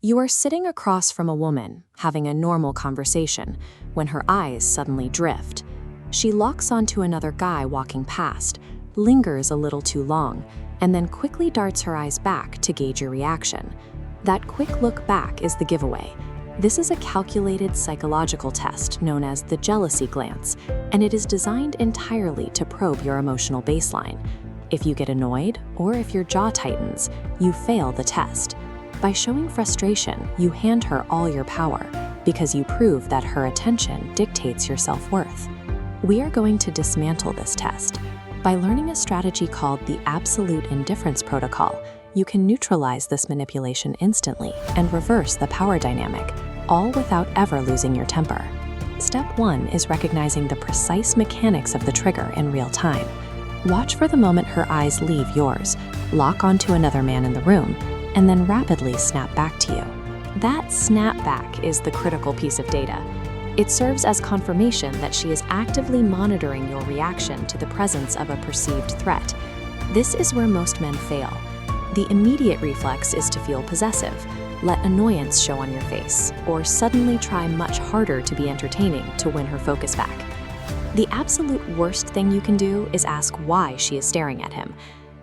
You are sitting across from a woman, having a normal conversation, when her eyes suddenly drift. She locks onto another guy walking past, lingers a little too long, and then quickly darts her eyes back to gauge your reaction. That quick look back is the giveaway. This is a calculated psychological test known as the jealousy glance, and it is designed entirely to probe your emotional baseline. If you get annoyed, or if your jaw tightens, you fail the test. By showing frustration, you hand her all your power, because you prove that her attention dictates your self-worth. We are going to dismantle this test. By learning a strategy called the Absolute Indifference Protocol, you can neutralize this manipulation instantly and reverse the power dynamic, all without ever losing your temper. Step 1 is recognizing the precise mechanics of the trigger in real time. Watch for the moment her eyes leave yours, lock onto another man in the room, and then rapidly snap back to you. That snap back is the critical piece of data. It serves as confirmation that she is actively monitoring your reaction to the presence of a perceived threat. This is where most men fail. The immediate reflex is to feel possessive, let annoyance show on your face, or suddenly try much harder to be entertaining to win her focus back. The absolute worst thing you can do is ask why she is staring at him.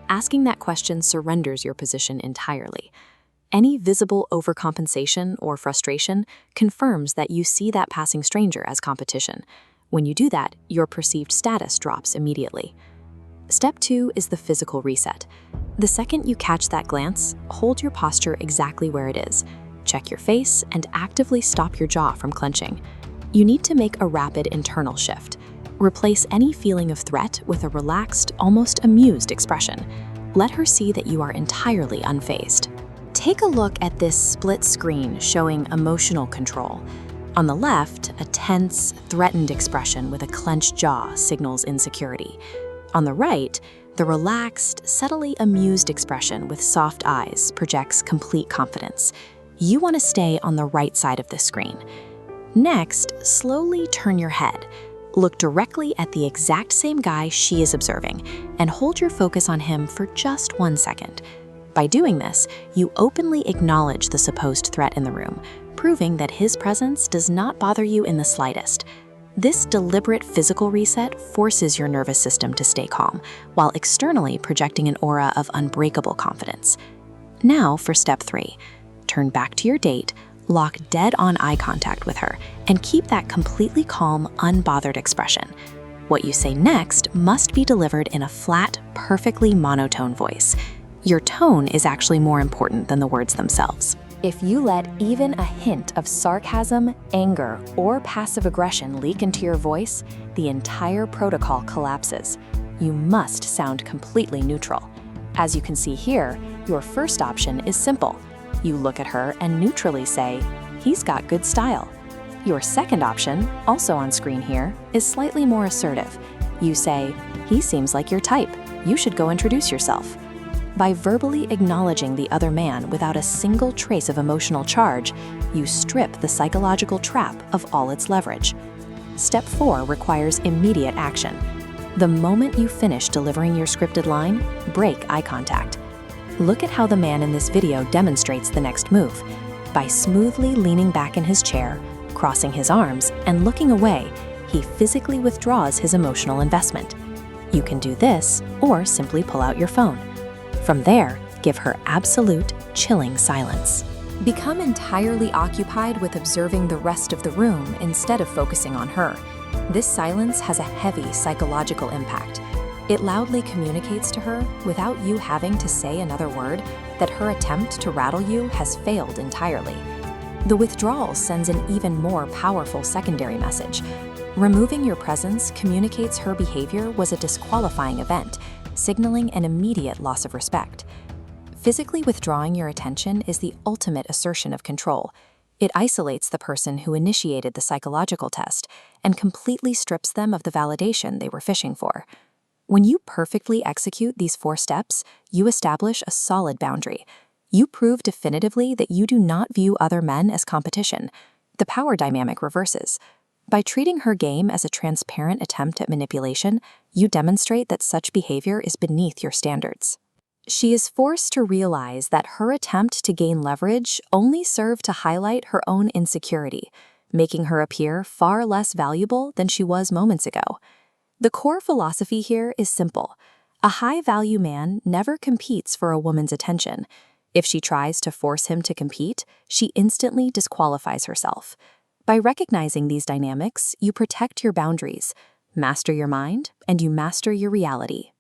Asking that question surrenders your position entirely. Any visible overcompensation or frustration confirms that you see that passing stranger as competition. When you do that, your perceived status drops immediately. Step 2 is the physical reset. The second you catch that glance, hold your posture exactly where it is. Check your face and actively stop your jaw from clenching. You need to make a rapid internal shift. Replace any feeling of threat with a relaxed, almost amused expression. Let her see that you are entirely unfazed. Take a look at this split screen showing emotional control. On the left, a tense, threatened expression with a clenched jaw signals insecurity. On the right, the relaxed, subtly amused expression with soft eyes projects complete confidence. You want to stay on the right side of this screen. Next, slowly turn your head. Look directly at the exact same guy she is observing, and hold your focus on him for just 1 second. By doing this, you openly acknowledge the supposed threat in the room, proving that his presence does not bother you in the slightest. This deliberate physical reset forces your nervous system to stay calm, while externally projecting an aura of unbreakable confidence. Now for step 3. Turn back to your date, lock dead-on eye contact with her, and keep that completely calm, unbothered expression. What you say next must be delivered in a flat, perfectly monotone voice. Your tone is actually more important than the words themselves. If you let even a hint of sarcasm, anger, or passive aggression leak into your voice, the entire protocol collapses. You must sound completely neutral. As you can see here, your first option is simple. You look at her and neutrally say, "He's got good style." Your second option, also on screen here, is slightly more assertive. You say, "He seems like your type. You should go introduce yourself." By verbally acknowledging the other man without a single trace of emotional charge, you strip the psychological trap of all its leverage. Step 4 requires immediate action. The moment you finish delivering your scripted line, break eye contact. Look at how the man in this video demonstrates the next move. By smoothly leaning back in his chair, crossing his arms, and looking away, he physically withdraws his emotional investment. You can do this, or simply pull out your phone. From there, give her absolute, chilling silence. Become entirely occupied with observing the rest of the room instead of focusing on her. This silence has a heavy psychological impact. It loudly communicates to her, without you having to say another word, that her attempt to rattle you has failed entirely. The withdrawal sends an even more powerful secondary message. Removing your presence communicates her behavior was a disqualifying event, signaling an immediate loss of respect. Physically withdrawing your attention is the ultimate assertion of control. It isolates the person who initiated the psychological test and completely strips them of the validation they were fishing for. When you perfectly execute these 4 steps, you establish a solid boundary. You prove definitively that you do not view other men as competition. The power dynamic reverses. By treating her game as a transparent attempt at manipulation, you demonstrate that such behavior is beneath your standards. She is forced to realize that her attempt to gain leverage only served to highlight her own insecurity, making her appear far less valuable than she was moments ago. The core philosophy here is simple. A high-value man never competes for a woman's attention. If she tries to force him to compete, she instantly disqualifies herself. By recognizing these dynamics, you protect your boundaries, master your mind, and you master your reality.